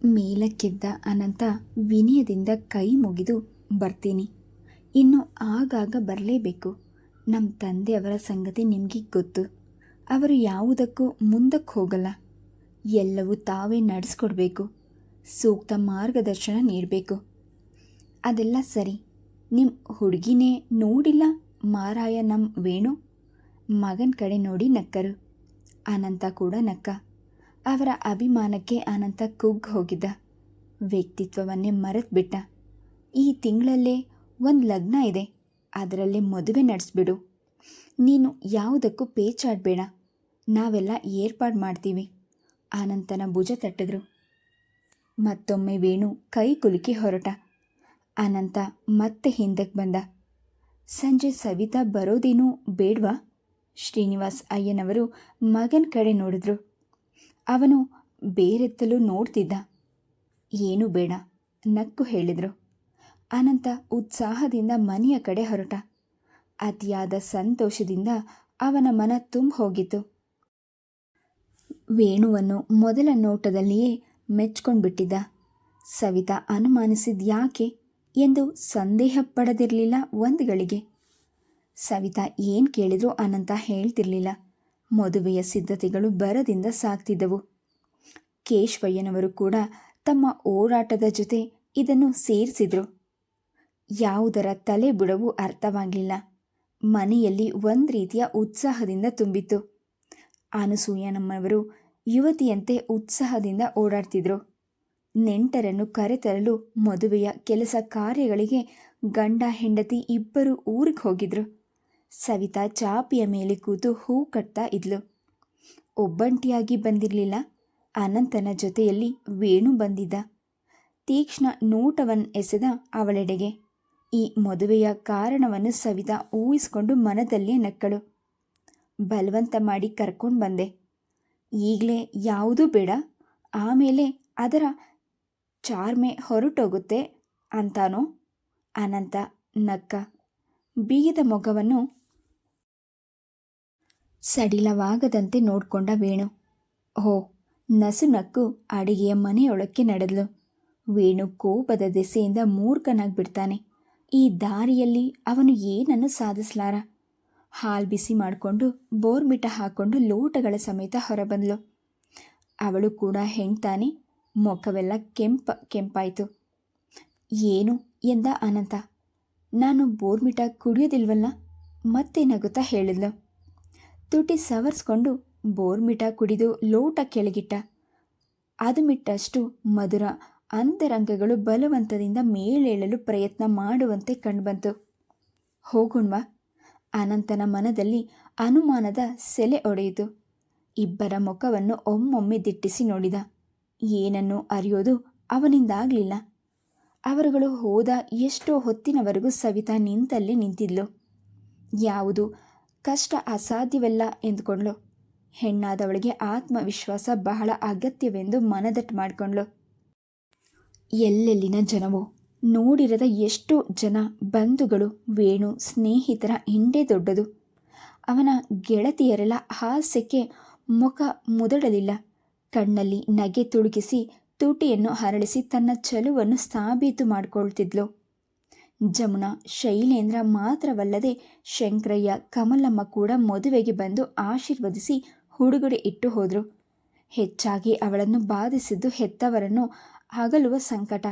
ಮೇಲಕ್ಕೆದ್ದ ಅನಂತ ವಿನಯದಿಂದ ಕೈ ಮುಗಿದು ಬರ್ತೀನಿ. ಇನ್ನು ಆಗಾಗ ಬರಲೇಬೇಕು. ನಮ್ಮ ತಂದೆಯವರ ಸಂಗತಿ ನಿಮಗೆ ಗೊತ್ತು. ಅವರು ಯಾವುದಕ್ಕೂ ಮುಂದಕ್ಕೆ ಹೋಗಲ್ಲ. ಎಲ್ಲವೂ ತಾವೇ ನಡೆಸ್ಕೊಡ್ಬೇಕು. ಸೂಕ್ತ ಮಾರ್ಗದರ್ಶನ ನೀಡಬೇಕು. ಅದೆಲ್ಲ ಸರಿ. ನಿಮ್ಮ ಹುಡುಗಿನೇ ನೋಡಿಲ್ಲ ಮಾರಾಯ ನಮ್ಮ ವೇಣು. ಮಗನ ಕಡೆ ನೋಡಿ ನಕ್ಕರು. ಅನಂತ ಕೂಡ ನಕ್ಕ. ಅವರ ಅಭಿಮಾನಕ್ಕೆ ಅನಂತ ಕುಗ್ಗಿ ಹೋಗಿದ್ದ. ವ್ಯಕ್ತಿತ್ವವನ್ನೇ ಮರೆತುಬಿಟ್ಟ. ಈ ತಿಂಗಳಲ್ಲೇ ಒಂದು ಲಗ್ನ ಇದೆ, ಅದರಲ್ಲೇ ಮದುವೆ ನಡೆಸ್ಬಿಡು. ನೀನು ಯಾವುದಕ್ಕೂ ಪೇಚಾಡಬೇಡ, ನಾವೆಲ್ಲ ಏರ್ಪಾಡು ಮಾಡ್ತೀವಿ. ಅನಂತನ ಭುಜ ತಟ್ಟಿದ್ರು. ಮತ್ತೊಮ್ಮೆ ವೇಣು ಕೈ ಕುಲುಕಿ ಹೊರಟ. ಅನಂತ ಮತ್ತೆ ಹಿಂದಕ್ಕೆ ಬಂದ. ಸಂಜೆ ಸವಿತಾ ಬರೋದೇನೂ ಬೇಡವಾ? ಶ್ರೀನಿವಾಸ್ ಅಯ್ಯನವರು ಮಗನ ಕಡೆ ನೋಡಿದ್ರು. ಅವನು ಬೇರೆತ್ತಲೂ ನೋಡ್ತಿದ್ದ. ಏನೂ ಬೇಡ, ನಕ್ಕು ಹೇಳಿದರು. ಅನಂತ ಉತ್ಸಾಹದಿಂದ ಮನೆಯ ಕಡೆ ಹೊರಟ. ಅತಿಯಾದ ಸಂತೋಷದಿಂದ ಅವನ ಮನ ತುಂಬ ಹೋಗಿತ್ತು. ವೇಣುವನ್ನು ಮೊದಲ ನೋಟದಲ್ಲಿಯೇ ಮೆಚ್ಕೊಂಡ್ಬಿಟ್ಟಿದ್ದ. ಸವಿತಾ ಅನುಮಾನಿಸಿದ್ಯಾಕೆ ಎಂದು ಸಂದೇಹ ಪಡದಿರಲಿಲ್ಲ ಒಂದು ಗಳಿಗೆ. ಸವಿತಾ ಏನು ಕೇಳಿದ್ರೂ ಅನಂತ ಹೇಳ್ತಿರ್ಲಿಲ್ಲ. ಮದುವೆಯ ಸಿದ್ಧತೆಗಳು ಭರದಿಂದ ಸಾಗ್ತಿದ್ದವು. ಕೇಶವಯ್ಯನವರು ಕೂಡ ತಮ್ಮ ಓಡಾಟದ ಜೊತೆ ಇದನ್ನು ಸೇರಿಸಿದ್ರು. ಯಾವುದರ ತಲೆ ಬುಡವೂ ಅರ್ಥವಾಗಲಿಲ್ಲ. ಮನೆಯಲ್ಲಿ ಒಂದು ರೀತಿಯ ಉತ್ಸಾಹದಿಂದ ತುಂಬಿತ್ತು. ಅನಸೂಯನಮ್ಮವರು ಯುವತಿಯಂತೆ ಉತ್ಸಾಹದಿಂದ ಓಡಾಡ್ತಿದ್ರು. ನೆಂಟರನ್ನು ಕರೆತರಲು ಮದುವೆಯ ಕೆಲಸ ಕಾರ್ಯಗಳಿಗೆ ಗಂಡ ಹೆಂಡತಿ ಇಬ್ಬರು ಊರಿಗೆ ಹೋಗಿದ್ರು. ಸವಿತಾ ಚಾಪಿಯ ಮೇಲೆ ಕೂತು ಹೂ ಕಟ್ತಾ ಇದ್ಲು. ಒಬ್ಬಂಟಿಯಾಗಿ ಬಂದಿರಲಿಲ್ಲ. ಅನಂತನ ಜೊತೆಯಲ್ಲಿ ವೇಣು ಬಂದಿದ್ದ. ತೀಕ್ಷ್ಣ ನೋಟವನ್ನು ಎಸೆದ ಅವಳೆಡೆಗೆ. ಈ ಮದುವೆಯ ಕಾರಣವನ್ನು ಸವಿತಾ ಊಹಿಸಿಕೊಂಡು ಮನದಲ್ಲೇ ನಕ್ಕಳು. ಬಲವಂತ ಮಾಡಿ ಕರ್ಕೊಂಡು ಬಂದೆ. ಈಗಲೇ ಯಾವುದೂ ಬೇಡ, ಆಮೇಲೆ ಅದರ ಚಾರ್ಮೆ ಹೊರಟೋಗುತ್ತೆ ಅಂತಾನೋ? ಅನಂತ ನಕ್ಕ. ಬೀಗದ ಮೊಗವನ್ನು ಸಡಿಲವಾಗದಂತೆ ನೋಡಿಕೊಂಡ ವೇಣು. ಹೋ, ನಸು ನಕ್ಕು ಅಡಿಗೆಯ ಮನೆಯೊಳಕ್ಕೆ ನಡೆದಳು. ವೇಣು ಕೋಪದ ದೆಸೆಯಿಂದ ಮೂರ್ಖನಾಗ್ಬಿಡ್ತಾನೆ. ಈ ದಾರಿಯಲ್ಲಿ ಅವನು ಏನನ್ನು ಸಾಧಿಸಲಾರ. ಹಾಲು ಬಿಸಿ ಮಾಡಿಕೊಂಡು ಬೋರ್ಮಿಟ ಹಾಕ್ಕೊಂಡು ಲೋಟಗಳ ಸಮೇತ ಹೊರಬಂದಳು. ಅವಳು ಕೂಡ ಹೆಣ್ತಾನೆ. ಮೊಖವೆಲ್ಲ ಕೆಂಪಾಯಿತು. ಏನು ಎಂದ ಅನಂತ. ನಾನು ಬೋರ್ಮಿಟ ಕುಡಿಯೋದಿಲ್ವಲ್ಲ, ಮತ್ತೆ ನಗುತ್ತಾ ಹೇಳಿದ್ಲು. ತುಟಿ ಸವರಿಸ್ಕೊಂಡು ಬೋರ್ಮಿಟ ಕುಡಿದು ಲೋಟ ಕೆಳಗಿಟ್ಟ. ಅದು ಮಿಟ್ಟಷ್ಟು ಮಧುರ ಅಂತರಂಗಗಳು ಬಲವಂತದಿಂದ ಮೇಲೇಳಲು ಪ್ರಯತ್ನ ಮಾಡುವಂತೆ ಕಂಡುಬಂತು. ಹೋಗೋಣ್ವಾ? ಅನಂತನ ಮನದಲ್ಲಿ ಅನುಮಾನದ ಸೆಲೆ ಒಡೆಯಿತು. ಇಬ್ಬರ ಮುಖವನ್ನು ಒಮ್ಮೊಮ್ಮೆ ದಿಟ್ಟಿಸಿ ನೋಡಿದ. ಏನನ್ನು ಅರಿಯೋದು ಅವನಿಂದಾಗಲಿಲ್ಲ. ಅವರುಗಳು ಹೋದ ಎಷ್ಟೋ ಹೊತ್ತಿನವರೆಗೂ ಸವಿತಾ ನಿಂತಲ್ಲೇ ನಿಂತಿದ್ಲು. ಯಾವುದು ಕಷ್ಟ ಅಸಾಧ್ಯವಲ್ಲ ಎಂದುಕೊಂಡ್ಳು. ಹೆಣ್ಣಾದವಳಿಗೆ ಆತ್ಮವಿಶ್ವಾಸ ಬಹಳ ಅಗತ್ಯವೆಂದು ಮನದಟ್ಟು ಮಾಡಿಕೊಂಡ್ಳು. ಎಲ್ಲೆಲ್ಲಿನ ಜನವೋ, ನೋಡಿರದ ಎಷ್ಟೋ ಜನ ಬಂಧುಗಳು, ವೇಣು ಸ್ನೇಹಿತರ ಹಿಂಡೆ ದೊಡ್ಡದು. ಅವನ ಗೆಳತಿಯರೆಲ್ಲ ಹಾಸ್ಯಕ್ಕೆ ಮುಖ ಮುದಡಲಿಲ್ಲ. ಕಣ್ಣಲ್ಲಿ ನಗೆ ತುಳುಕಿಸಿ ತುಟಿಯನ್ನು ಹರಳಿಸಿ ತನ್ನ ಚಲುವನ್ನು ಸಾಬೀತು ಮಾಡಿಕೊಳ್ತಿದ್ಲು. ಜಮುನಾ, ಶೈಲೇಂದ್ರ ಮಾತ್ರವಲ್ಲದೆ ಶಂಕರಯ್ಯ, ಕಮಲಮ್ಮ ಕೂಡ ಮದುವೆಗೆ ಬಂದು ಆಶೀರ್ವದಿಸಿ ಹುಡುಗೊಡೆ ಇಟ್ಟು ಹೋದರು. ಹೆಚ್ಚಾಗಿ ಅವಳನ್ನು ಬಾಧಿಸಿದ್ದು ಹೆತ್ತವರನ್ನು ಅಗಲುವ ಸಂಕಟ.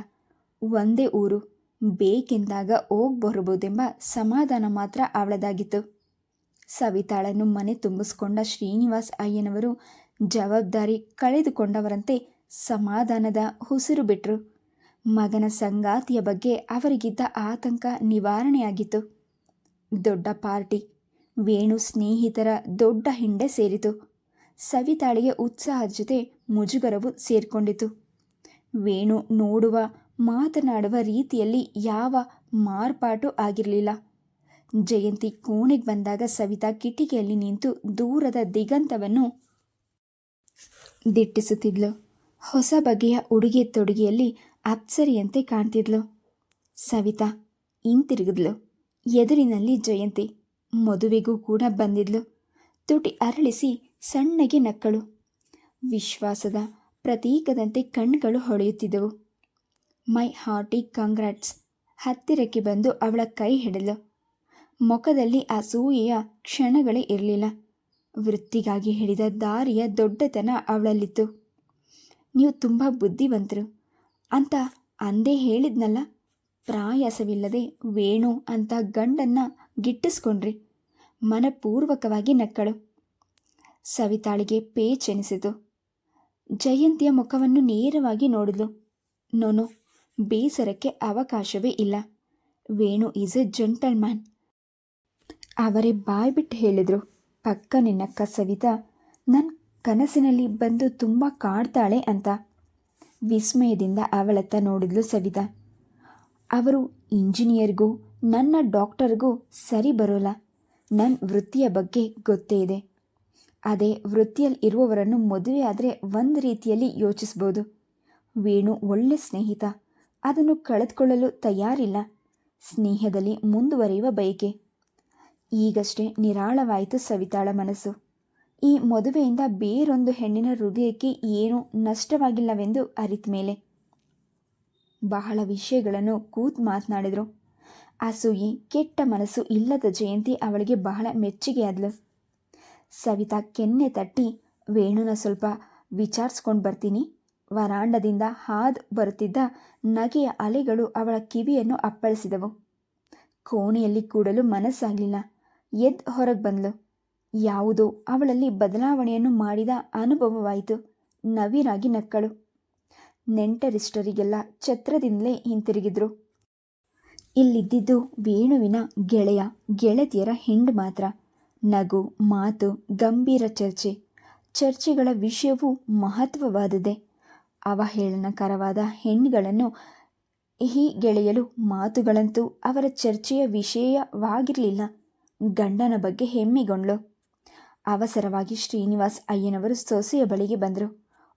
ಒಂದೇ ಊರು, ಬೇಕೆಂದಾಗ ಹೋಗ್ಬರಬಹುದೆಂಬ ಸಮಾಧಾನ ಮಾತ್ರ ಅವಳದಾಗಿತ್ತು. ಸವಿತಾಳನ್ನು ಮನೆ ತುಂಬಿಸ್ಕೊಂಡ ಶ್ರೀನಿವಾಸ್ ಅಯ್ಯನವರು ಜವಾಬ್ದಾರಿ ಕಳೆದುಕೊಂಡವರಂತೆ ಸಮಾಧಾನದ ಉಸಿರು ಬಿಟ್ಟರು. ಮಗನ ಸಂಗಾತಿಯ ಬಗ್ಗೆ ಅವರಿಗಿದ್ದ ಆತಂಕ ನಿವಾರಣೆಯಾಗಿತ್ತು. ದೊಡ್ಡ ಪಾರ್ಟಿ. ವೇಣು ಸ್ನೇಹಿತರ ದೊಡ್ಡ ಹಿಂಡೆ ಸೇರಿತು. ಸವಿತಾಳಿಗೆ ಉತ್ಸಾಹದ ಜೊತೆ ಮುಜುಗರವು ಸೇರಿಕೊಂಡಿತು. ವೇಣು ನೋಡುವ ಮಾತನಾಡುವ ರೀತಿಯಲ್ಲಿ ಯಾವ ಮಾರ್ಪಾಟು ಆಗಿರಲಿಲ್ಲ. ಜಯಂತಿ ಕೋಣೆಗೆ ಬಂದಾಗ ಸವಿತಾ ಕಿಟಿಕಿಯಲ್ಲಿ ನಿಂತು ದೂರದ ದಿಗಂತವನ್ನು ದಿಟ್ಟಿಸುತ್ತಿದ್ಲು. ಹೊಸ ಬಗೆಯ ಉಡುಗೆ ತೊಡುಗೆಯಲ್ಲಿ ಅಪ್ಸರಿಯಂತೆ ಕಾಣ್ತಿದ್ಲು. ಸವಿತಾ ಹಿಂತಿರುಗಿದ್ಲು. ಎದುರಿನಲ್ಲಿ ಜಯಂತಿ. ಮದುವೆಗೂ ಕೂಡ ಬಂದಿದ್ಲು. ತುಟಿ ಅರಳಿಸಿ ಸಣ್ಣಗೆ ನಕ್ಕಳು. ವಿಶ್ವಾಸದ ಪ್ರತೀಕದಂತೆ ಕಣ್ಗಳು ಹೊಳೆಯುತ್ತಿದ್ದವು. ಮೈ ಹಾರ್ಟಿ ಕಂಗ್ರಾಟ್ಸ್. ಹತ್ತಿರಕ್ಕೆ ಬಂದು ಅವಳ ಕೈ ಹಿಡಿದಳು. ಮುಖದಲ್ಲಿ ಅಸೂಯೆಯ ಕ್ಷಣಗಳೇ ಇರಲಿಲ್ಲ. ವೃತ್ತಿಗಾಗಿ ಹಿಡಿದ ದಾರಿಯ ದೊಡ್ಡತನ ಅವಳಲ್ಲಿತ್ತು. ನೀವು ತುಂಬ ಬುದ್ಧಿವಂತರು ಅಂತ ಅಂದೇ ಹೇಳಿದ್ನಲ್ಲ. ಪ್ರಾಯಾಸವಿಲ್ಲದೆ ವೇಣು ಅಂತ ಗಂಡನ್ನು ಗಿಟ್ಟಿಸ್ಕೊಂಡ್ರಿ. ಮನಪೂರ್ವಕವಾಗಿ ನಕ್ಕಳು. ಸವಿತಾಳಿಗೆ ಪೇಚೆನಿಸಿತು. ಜಯಂತಿಯ ಮುಖವನ್ನು ನೇರವಾಗಿ ನೋಡಿದ್ಲು. ನೋನು, ಬೇಸರಕ್ಕೆ ಅವಕಾಶವೇ ಇಲ್ಲ. Venu is A gentleman. ಅವರೇ ಬಾಯ್ಬಿಟ್ಟು ಹೇಳಿದರು. ಪಕ್ಕನೆ ನಕ್ಕ ಸವಿತಾ. ನನ್ನ ಕನಸಿನಲ್ಲಿ ಬಂದು ತುಂಬ ಕಾಡ್ತಾಳೆ ಅಂತ. ವಿಸ್ಮಯದಿಂದ ಅವಳತ್ತ ನೋಡಿದ್ಲು ಸವಿತಾ. ಅವರು ಇಂಜಿನಿಯರ್ಗೂ ನನ್ನ ಡಾಕ್ಟರ್ಗೂ ಸರಿ ಬರೋಲ್ಲ. ನನ್ನ ವೃತ್ತಿಯ ಬಗ್ಗೆ ಗೊತ್ತೇ ಇದೆ. ಅದೇ ವೃತ್ತಿಯಲ್ಲಿ ಇರುವವರನ್ನು ಮದುವೆ ಆದರೆ ಒಂದು ರೀತಿಯಲ್ಲಿ ಯೋಚಿಸ್ಬೋದು. ವೇಣು ಒಳ್ಳೆ ಸ್ನೇಹಿತ. ಅದನ್ನು ಕಳೆದುಕೊಳ್ಳಲು ತಯಾರಿಲ್ಲ. ಸ್ನೇಹದಲ್ಲಿ ಮುಂದುವರಿಯುವ ಬಯಕೆ. ಈಗಷ್ಟೇ ನಿರಾಳವಾಯಿತು ಸವಿತಾಳ ಮನಸ್ಸು. ಈ ಮದುವೆಯಿಂದ ಬೇರೊಂದು ಹೆಣ್ಣಿನ ಹೃದಯಕ್ಕೆ ಏನೂ ನಷ್ಟವಾಗಿಲ್ಲವೆಂದು ಅರಿತ ಮೇಲೆ ಬಹಳ ವಿಷಯಗಳನ್ನು ಕೂತು ಮಾತನಾಡಿದರು. ಅಸೂಯೆ, ಕೆಟ್ಟ ಮನಸ್ಸು ಇಲ್ಲದ ಜಯಂತಿ ಅವಳಿಗೆ ಬಹಳ ಮೆಚ್ಚುಗೆಯಾದಳು. ಸವಿತಾ ಕೆನ್ನೆ ತಟ್ಟಿ, ವೇಣುನ ಸ್ವಲ್ಪ ವಿಚಾರಿಸ್ಕೊಂಡು ಬರ್ತೀನಿ. ವರಾಂಡದಿಂದ ಹಾದು ಬರುತ್ತಿದ್ದ ನಗೆಯ ಅಲೆಗಳು ಅವಳ ಕಿವಿಯನ್ನು ಅಪ್ಪಳಿಸಿದವು. ಕೋಣೆಯಲ್ಲಿ ಕೂಡಲು ಮನಸ್ಸಾಗಲಿಲ್ಲ. ಎದ್ದು ಹೊರಗೆ ಬಂದಳು. ಯಾವುದೋ ಅವಳಲ್ಲಿ ಬದಲಾವಣೆಯನ್ನು ಮಾಡಿದ ಅನುಭವವಾಯಿತು. ನವಿರಾಗಿ ನಕ್ಕಳು. ನೆಂಟರಿಷ್ಟರಿಗೆಲ್ಲ ಛತ್ರದಿಂದಲೇ ಹಿಂತಿರುಗಿದ್ರು. ಇಲ್ಲಿದ್ದಿದ್ದು ವೇಣುವಿನ ಗೆಳೆಯ ಗೆಳತಿಯರ ಹಿಂಡು ಮಾತ್ರ. ನಗು, ಮಾತು, ಗಂಭೀರ ಚರ್ಚೆಗಳ ವಿಷಯವೂ ಮಹತ್ವವಾದದ್ದೇ. ಅವಹೇಳನಕರವಾದ ಹೆಣ್ಣುಗಳನ್ನು ಈ ಗೆಳೆಯಲು ಮಾತುಗಳಂತೂ ಅವರ ಚರ್ಚೆಯ ವಿಷಯವಾಗಿರಲಿಲ್ಲ. ಗಂಡನ ಬಗ್ಗೆ ಹೆಮ್ಮೆಗೊಂಡ್ಳು. ಅವಸರವಾಗಿ ಶ್ರೀನಿವಾಸ್ ಅಯ್ಯನವರು ಸೊಸೆಯ ಬಳಿಗೆ ಬಂದರು.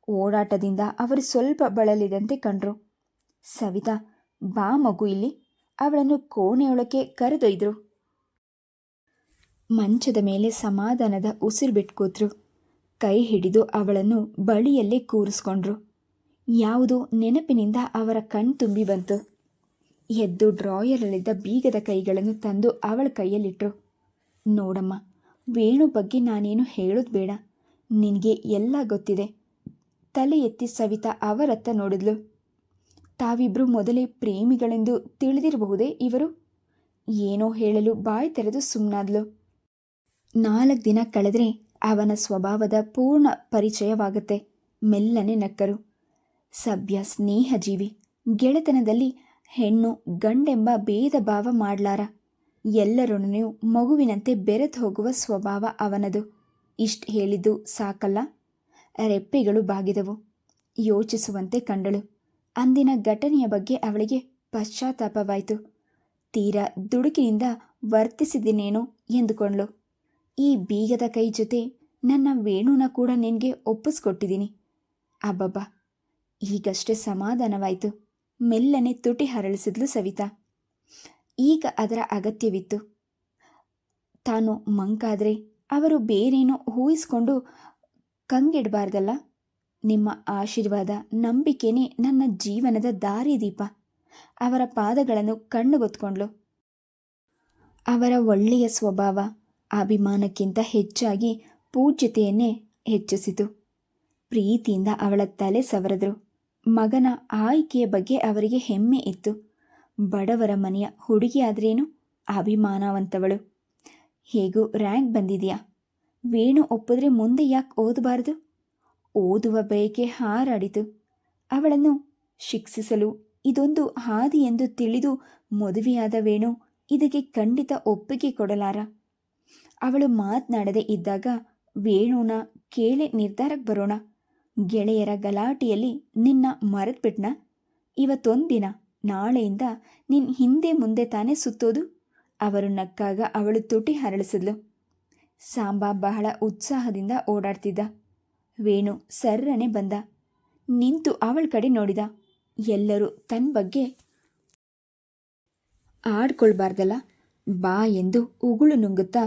ಓಡಾಟದಿಂದ ಅವರು ಸ್ವಲ್ಪ ಬಳಲಿದಂತೆ ಕಂಡ್ರು. ಸವಿತಾ, ಬಾ ಮಗು ಇಲ್ಲಿ. ಅವಳನ್ನು ಕೋಣೆಯೊಳಕ್ಕೆ ಕರೆದೊಯ್ದರು. ಮಂಚದ ಮೇಲೆ ಸಮಾಧಾನದ ಉಸಿರು ಬಿಟ್ಟು ಕೂತ್ರು. ಕೈ ಹಿಡಿದು ಅವಳನ್ನು ಬಳಿಯಲ್ಲೇ ಕೂರಿಸ್ಕೊಂಡ್ರು. ಯಾವುದೋ ನೆನಪಿನಿಂದ ಅವರ ಕಣ್ತುಂಬಿ ಬಂತು. ಎದ್ದು ಡ್ರಾಯರಲ್ಲಿದ್ದ ಬೀಗದ ಕೈಗಳನ್ನು ತಂದು ಅವಳ ಕೈಯಲ್ಲಿಟ್ಟರು. ನೋಡಮ್ಮ, ವೇಣು ಬಗ್ಗೆ ನಾನೇನು ಹೇಳೋದು ಬೇಡ. ನಿನಗೆ ಎಲ್ಲ ಗೊತ್ತಿದೆ. ತಲೆ ಎತ್ತಿ ಸವಿತಾ ಅವರತ್ತ ನೋಡಿದ್ಲು. ತಾವಿಬ್ರು ಮೊದಲೇ ಪ್ರೇಮಿಗಳೆಂದು ತಿಳಿದಿರಬಹುದೇ ಇವರು? ಏನೋ ಹೇಳಲು ಬಾಯಿ ತೆರೆದು ಸುಮ್ಮನಾದ್ಲು. 4 ದಿನ ಕಳೆದರೆ ಅವನ ಸ್ವಭಾವದ ಪೂರ್ಣ ಪರಿಚಯವಾಗುತ್ತೆ. ಮೆಲ್ಲನೆ ನಕ್ಕರು. ಸಭ್ಯ ಸ್ನೇಹಜೀವಿ. ಗೆಳೆತನದಲ್ಲಿ ಹೆಣ್ಣು ಗಂಡೆಂಬ ಭೇದ ಭಾವ ಮಾಡಲಾರ. ಎಲ್ಲರೊಡನೆಯೂ ಮಗುವಿನಂತೆ ಬೆರೆತು ಹೋಗುವ ಸ್ವಭಾವ ಅವನದು. ಇಷ್ಟು ಹೇಳಿದ್ದು ಸಾಕಲ್ಲ? ರೆಪ್ಪೆಗಳು ಬಾಗಿದವು. ಯೋಚಿಸುವಂತೆ ಕಂಡಳು. ಅಂದಿನ ಘಟನೆಯ ಬಗ್ಗೆ ಅವಳಿಗೆ ಪಶ್ಚಾತ್ತಾಪವಾಯಿತು. ತೀರಾ ದುಡುಕಿನಿಂದ ವರ್ತಿಸಿದಿನೇನೋ ಎಂದುಕೊಂಡ್ಳು. ಈ ಬೀಗದ ಕೈ ಜೊತೆ ನನ್ನ ವೇಣುನ ಕೂಡ ನಿನಗೆ ಒಪ್ಪಿಸ್ಕೊಟ್ಟಿದ್ದೀನಿ. ಅಬ್ಬಬ್ಬ, ಈಗಷ್ಟೇ ಸಮಾಧಾನವಾಯಿತು. ಮೆಲ್ಲನೆ ತುಟಿ ಹರಳಿಸಿದ್ಲು ಸವಿತಾ. ಈಗ ಅದರ ಅಗತ್ಯವಿತ್ತು. ತಾನು ಮಂಕಾದರೆ ಅವರು ಬೇರೇನೋ ಊಹಿಸ್ಕೊಂಡು ಕಂಗೆಡಬಾರ್ದಲ್ಲ. ನಿಮ್ಮ ಆಶೀರ್ವಾದ, ನಂಬಿಕೆನೇ ನನ್ನ ಜೀವನದ ದಾರಿದೀಪ. ಅವರ ಪಾದಗಳನ್ನು ಕಣ್ಣುಗೊತ್ಕೊಂಡ್ಳು. ಅವರ ಒಳ್ಳೆಯ ಸ್ವಭಾವ ಅಭಿಮಾನಕ್ಕಿಂತ ಹೆಚ್ಚಾಗಿ ಪೂಜ್ಯತೆಯನ್ನೇ ಹೆಚ್ಚಿಸಿತು. ಪ್ರೀತಿಯಿಂದ ಅವಳ ತಲೆ ಸವರಿದ್ರು. ಮಗನ ಆಯ್ಕೆಯ ಬಗ್ಗೆ ಅವರಿಗೆ ಹೆಮ್ಮೆ ಇತ್ತು. ಬಡವರ ಮನೆಯ ಹುಡುಗಿಯಾದ್ರೇನು, ಅಭಿಮಾನವಂತವಳು. ಹೇಗೂ ರ್ಯಾಂಕ್ ಬಂದಿದೆಯಾ? ವೇಣು ಒಪ್ಪಿದ್ರೆ ಮುಂದೆ ಯಾಕೆ ಓದಬಾರದು? ಓದುವ ಬಯಕೆ ಹಾರಾಡಿತು. ಅವಳನ್ನು ಶಿಕ್ಷಿಸಲು ಇದೊಂದು ಹಾದಿ ಎಂದು ತಿಳಿದು ಮದುವೆಯಾದ ವೇಣು ಇದಕ್ಕೆ ಖಂಡಿತ ಒಪ್ಪಿಗೆ ಕೊಡಲಾರ. ಅವಳು ಮಾತನಾಡದೆ ಇದ್ದಾಗ ವೇಣುನ ಕೇಳಿ ನಿರ್ಧಾರಕ್ಕೆ ಬರೋಣ. ಗೆಳೆಯರ ಗಲಾಟೆಯಲ್ಲಿ ನಿನ್ನ ಮರೆತ್ಬಿಟ್ನ? ಇವತ್ತೊಂದು ದಿನ, ನಾಳೆಯಿಂದ ನಿನ್ನ ಹಿಂದೆ ಮುಂದೆ ತಾನೇ ಸುತ್ತೋದು. ಅವರು ನಕ್ಕಾಗ ಅವಳು ತುಟಿ ಹರಳಿಸಿದ್ಲು. ಸಾಂಬ ಬಹಳ ಉತ್ಸಾಹದಿಂದ ಓಡಾಡ್ತಿದ್ದ. ವೇಣು ಸರ್ರನೆ ಬಂದ. ನಿಂತು ಅವಳ ಕಡೆ ನೋಡಿದ. ಎಲ್ಲರೂ ತನ್ನ ಬಗ್ಗೆ ಆಡ್ಕೊಳ್ಬಾರ್ದಲ್ಲ, ಬಾ ಎಂದು ಉಗುಳು ನುಂಗುತ್ತಾ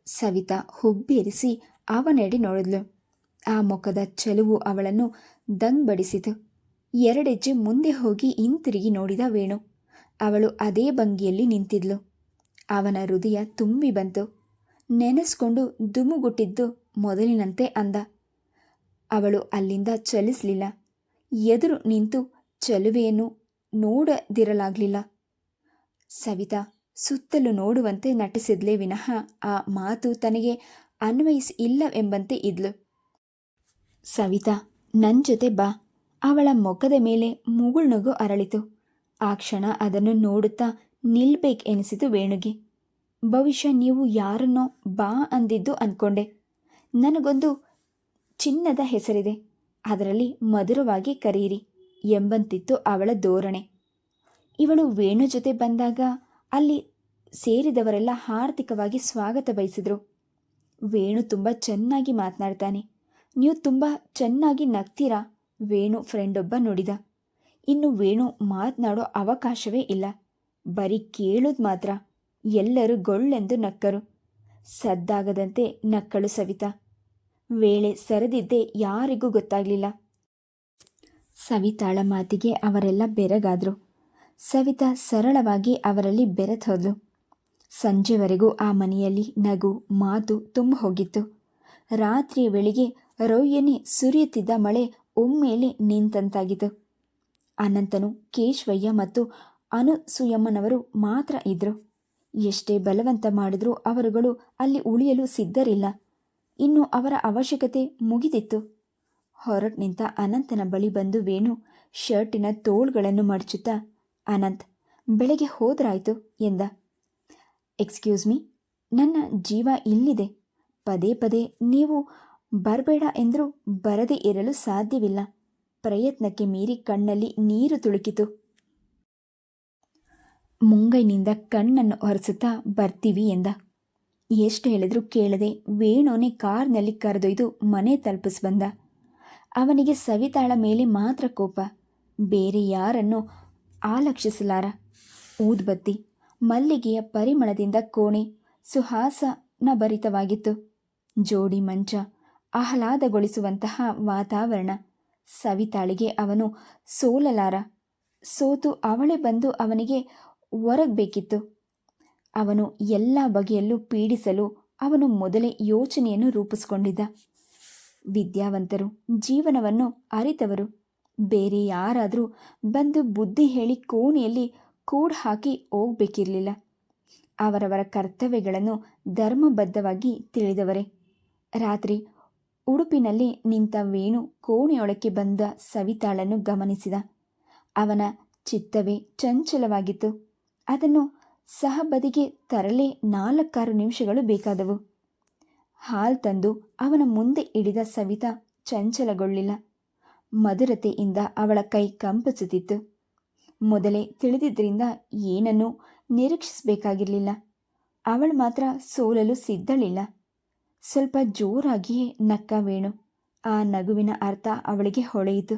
ಸವಿತಾ ಹುಬ್ಬೇರಿಸಿ ಅವನೆಡೆ ನೋಡಿದ್ಲು. ಆ ಮುಖದ ಚೆಲುವು ಅವಳನ್ನು ದಂಗ್ಬಡಿಸಿತು. ಎರಡೆಜ್ಜೆ ಮುಂದೆ ಹೋಗಿ ಹಿಂತಿರುಗಿ ನೋಡಿದ ವೇಣು. ಅವಳು ಅದೇ ಭಂಗಿಯಲ್ಲಿ ನಿಂತಿದ್ಲು. ಅವನ ಹೃದಯ ತುಂಬಿ ಬಂತು. ನೆನೆಸ್ಕೊಂಡು ದುಮುಗುಟ್ಟಿದ್ದು ಮೊದಲಿನಂತೆ ಅಂದ. ಅವಳು ಅಲ್ಲಿಂದ ಚಲಿಸಲಿಲ್ಲ. ಎದುರು ನಿಂತು ಚೆಲುವೆಯನ್ನು ನೋಡದಿರಲಾಗಲಿಲ್ಲ. ಸವಿತಾ ಸುತ್ತಲೂ ನೋಡುವಂತೆ ನಟಿಸಿದ್ಲೇ ವಿನಃ ಆ ಮಾತು ತನಗೆ ಅನ್ವಯಿಸಿಲ್ಲವೆಂಬಂತೆ ಇದ್ಲು. ಸವಿತಾ, ನನ್ನ ಜೊತೆ ಬಾ. ಅವಳ ಮುಖದ ಮೇಲೆ ಮುಗುಳ್ನಗು ಅರಳಿತು. ಆ ಕ್ಷಣ ಅದನ್ನು ನೋಡುತ್ತಾ ನಿಲ್ಬೇಕೆನಿಸಿತು ವೇಣುಗೆ. ಬಹುಶಃ ನೀವು ಯಾರನ್ನೋ ಬಾ ಅಂದಿದ್ದು ಅಂದ್ಕೊಂಡೆ. ನನಗೊಂದು ಚಿನ್ನದ ಹೆಸರಿದೆ, ಅದರಲ್ಲಿ ಮಧುರವಾಗಿ ಕರೆಯಿರಿ ಎಂಬಂತಿತ್ತು ಅವಳ ಧೋರಣೆ. ಇವಳು ವೇಣು ಜೊತೆ ಬಂದಾಗ ಅಲ್ಲಿ ಸೇರಿದವರೆಲ್ಲ ಹಾರ್ದಿಕವಾಗಿ ಸ್ವಾಗತ ಬಯಸಿದ್ರು. ವೇಣು ತುಂಬ ಚೆನ್ನಾಗಿ ಮಾತನಾಡ್ತಾನೆ, ನೀವು ತುಂಬ ಚೆನ್ನಾಗಿ ನಗ್ತೀರಾ, ವೇಣು ಫ್ರೆಂಡೊಬ್ಬ ನುಡಿದ. ಇನ್ನು ವೇಣು ಮಾತನಾಡೋ ಅವಕಾಶವೇ ಇಲ್ಲ, ಬರೀ ಕೇಳೋದು ಮಾತ್ರ. ಎಲ್ಲರೂ ಗೊಳ್ಳೆಂದು ನಕ್ಕರು. ಸದ್ದಾಗದಂತೆ ನಕ್ಕಳು ಸವಿತಾ. ವೇಳೆ ಸರಿದಿದ್ದೇ ಯಾರಿಗೂ ಗೊತ್ತಾಗಲಿಲ್ಲ. ಸವಿತಾಳ ಮಾತಿಗೆ ಅವರೆಲ್ಲ ಬೆರಗಾದರು. ಸವಿತಾ ಸರಳವಾಗಿ ಅವರಲ್ಲಿ ಬೆರೆತು ಹೋದ್ಲು. ಸಂಜೆವರೆಗೂ ಆ ಮನೆಯಲ್ಲಿ ನಗು ಮಾತು ತುಂಬ ಹೋಗಿತ್ತು. ರಾತ್ರಿಯ ವೇಳೆಗೆ ರೊಯ್ಯನೆ ಸುರಿಯುತ್ತಿದ್ದ ಮಳೆ ಒಮ್ಮೆಲೆ ನಿಂತಂತಾಗಿತ್ತು. ಅನಂತನು, ಕೇಶವಯ್ಯ ಮತ್ತು ಅನಸೂಯಮ್ಮನವರು ಮಾತ್ರ ಇದ್ದರು. ಎಷ್ಟೇ ಬಲವಂತ ಮಾಡಿದ್ರೂ ಅವರುಗಳು ಅಲ್ಲಿ ಉಳಿಯಲು ಸಿದ್ಧರಿಲ್ಲ. ಇನ್ನು ಅವರ ಅವಶ್ಯಕತೆ ಮುಗಿದಿತ್ತು. ಹೊರಟು ನಿಂತ ಅನಂತನ ಬಳಿ ಬಂದು ವೇಣು ಶರ್ಟಿನ ತೋಳುಗಳನ್ನು ಮಡಚುತ್ತಾ, ಅನಂತ್, ಬೆಳಗ್ಗೆ ಹೋದ್ರಾಯ್ತು ಎಂದ. ಎಕ್ಸ್ಕ್ಯೂಸ್ ಮೀ, ನನ್ನ ಜೀವ ಇಲ್ಲಿದೆ. ಪದೇ ಪದೇ ನೀವು ಬರಬೇಡ ಎಂದರೂ ಬರದೇ ಇರಲು ಸಾಧ್ಯವಿಲ್ಲ. ಪ್ರಯತ್ನಕ್ಕೆ ಮೀರಿ ಕಣ್ಣಲ್ಲಿ ನೀರು ತುಳುಕಿತು. ಮುಂಗೈನಿಂದ ಕಣ್ಣನ್ನು ಒರೆಸುತ್ತಾ ಬರ್ತೀವಿ ಎಂದ. ಎಷ್ಟು ಹೇಳಿದ್ರೂ ಕೇಳದೆ ವೇಣುನೇ ಕಾರ್ನಲ್ಲಿ ಕರೆದೊಯ್ದು ಮನೆ ತಲುಪಿಸಿ ಬಂದ. ಅವನಿಗೆ ಸವಿತಾಳ ಮೇಲೆ ಮಾತ್ರ ಕೋಪ, ಬೇರೆ ಯಾರನ್ನು ಆಲಕ್ಷಿಸಲಾರ. ಊದ್ಬತ್ತಿ ಮಲ್ಲಿಗೆಯ ಪರಿಮಳದಿಂದ ಕೋಣೆ ಸುಹಾಸನಭರಿತವಾಗಿತ್ತು. ಜೋಡಿ ಮಂಚ, ಆಹ್ಲಾದಗೊಳಿಸುವಂತಹ ವಾತಾವರಣ. ಸವಿತಾಳಿಗೆ ಅವನು ಸೋಲಲಾರ. ಸೋತು ಅವಳೇ ಬಂದು ಅವನಿಗೆ ಒರಗಬೇಕಿತ್ತು. ಅವನು ಎಲ್ಲ ಬಗೆಯಲ್ಲೂ ಪೀಡಿಸಲು ಅವನು ಮೊದಲೇ ಯೋಚನೆಯನ್ನು ರೂಪಿಸಿಕೊಂಡಿದ್ದ. ವಿದ್ಯಾವಂತರು, ಜೀವನವನ್ನು ಅರಿತವರು ಬೇರೆ ಯಾರಾದರೂ ಬಂದು ಬುದ್ಧಿ ಹೇಳಿ ಕೋಣೆಯಲ್ಲಿ ಕೂಡ್ ಹಾಕಿ ಹೋಗ್ಬೇಕಿರಲಿಲ್ಲ. ಅವರವರ ಕರ್ತವ್ಯಗಳನ್ನು ಧರ್ಮಬದ್ಧವಾಗಿ ತಿಳಿದವರೇ. ರಾತ್ರಿ ಉಡುಪಿನಲ್ಲಿ ನಿಂತ ವೇಣು ಕೋಣೆಯೊಳಕ್ಕೆ ಬಂದ ಸವಿತಾಳನ್ನು ಗಮನಿಸಿದ. ಅವನ ಚಿತ್ತವೇ ಚಂಚಲವಾಗಿತ್ತು. ಅದನ್ನು ಸಹಬದಿಗೆ ತರಲೇ 4-6 ನಿಮಿಷಗಳು ಬೇಕಾದವು. ಹಾಲು ತಂದು ಅವನ ಮುಂದೆ ಹಿಡಿದ ಸವಿತಾ ಚಂಚಲಗೊಳ್ಳಿಲ್ಲ. ಮಧುರತೆಯಿಂದ ಅವಳ ಕೈ ಕಂಪಿಸುತ್ತಿತ್ತು. ಮೊದಲೇ ತಿಳಿದಿದ್ದರಿಂದ ಏನನ್ನೂ ನಿರೀಕ್ಷಿಸಬೇಕಾಗಿರಲಿಲ್ಲ. ಅವಳು ಮಾತ್ರ ಸೋಲಲು ಸಿದ್ಧಳಿಲ್ಲ. ಸ್ವಲ್ಪ ಜೋರಾಗಿಯೇ ನಕ್ಕ ವೇಣು. ಆ ನಗುವಿನ ಅರ್ಥ ಅವಳಿಗೆ ಹೊಳೆಯಿತು.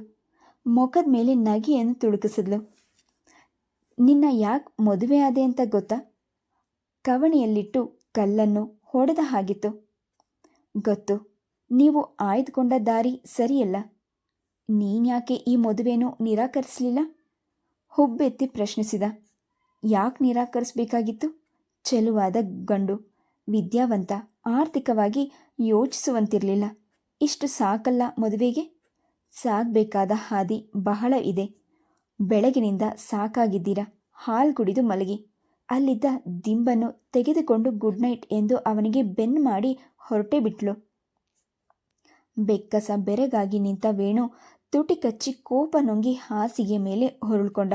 ಮುಖದ ಮೇಲೆ ನಗೆಯನ್ನು ತುಳುಕಿಸಿದ್ಲು. ನಿನ್ನ ಯಾಕೆ ಮದುವೆ ಆದೆ ಅಂತ ಗೊತ್ತಾ? ಕವಣಿಯಲ್ಲಿಟ್ಟು ಕಲ್ಲನ್ನು ಹೊಡೆದ ಹಾಗಿತ್ತು. ಗೊತ್ತು. ನೀವು ಆಯ್ದುಕೊಂಡ ದಾರಿ ಸರಿಯಲ್ಲ. ನೀನ್ಯಾಕೆ ಈ ಮದುವೆನೂ ನಿರಾಕರಿಸಲಿಲ್ಲ? ಹುಬ್ಬೆತ್ತಿ ಪ್ರಶ್ನಿಸಿದ. ಯಾಕೆ ನಿರಾಕರಿಸಬೇಕಾಗಿತ್ತು? ಚೆಲುವಾದ ಗಂಡು, ವಿದ್ಯಾವಂತ, ಆರ್ಥಿಕವಾಗಿ ಯೋಚಿಸುವಂತಿರಲಿಲ್ಲ. ಇಷ್ಟು ಸಾಕಲ್ಲ ಮದುವೆಗೆ? ಸಾಗಬೇಕಾದ ಹಾದಿ ಬಹಳ ಇದೆ. ಬೆಳಗಿನಿಂದ ಸಾಕಾಗಿದ್ದೀರಾ, ಹಾಲು ಕುಡಿದು ಮಲಗಿ. ಅಲ್ಲಿದ್ದ ದಿಂಬನ್ನು ತೆಗೆದುಕೊಂಡು ಗುಡ್ ನೈಟ್ ಎಂದು ಅವನಿಗೆ ಬೆನ್ನು ಮಾಡಿ ಹೊರಟೇ ಬಿಟ್ಲು. ಬೆಕ್ಕಸ ಬೆರಗಾಗಿ ನಿಂತ ವೇಣು ತುಟಿ ಕಚ್ಚಿ ಕೋಪ ನುಂಗಿ ಹಾಸಿಗೆ ಮೇಲೆ ಹೊರಳ್ಕೊಂಡ.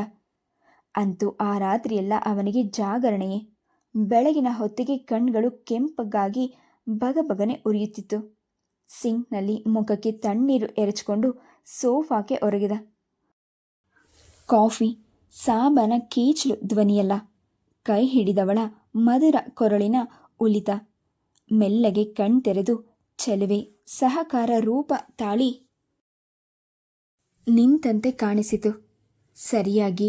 ಅಂತೂ ಆ ರಾತ್ರಿಯೆಲ್ಲ ಅವನಿಗೆ ಜಾಗರಣೆಯೇ. ಬೆಳಗಿನ ಹೊತ್ತಿಗೆ ಕಣ್ಗಳು ಕೆಂಪಗಾಗಿ ಬಗಬಗನೆ ಉರಿಯುತ್ತಿತ್ತು. ಸಿಂಕ್ನಲ್ಲಿ ಮುಖಕ್ಕೆ ತಣ್ಣೀರು ಎರಚಿಕೊಂಡು ಸೋಫಾಕ್ಕೆ ಒರಗಿದ. ಕಾಫಿ, ಸಾಬನ ಕೀಚಲು ಧ್ವನಿಯಲ್ಲ, ಕೈ ಹಿಡಿದವಳ ಮಧುರ ಕೊರಳಿನ ಉಲಿತ. ಮೆಲ್ಲಗೆ ಕಣ್ತೆರೆದು ಚೆಲುವೆ ಸಹಕಾರ ರೂಪ ತಾಳಿ ನಿಂತಂತೆ ಕಾಣಿಸಿತು. ಸರಿಯಾಗಿ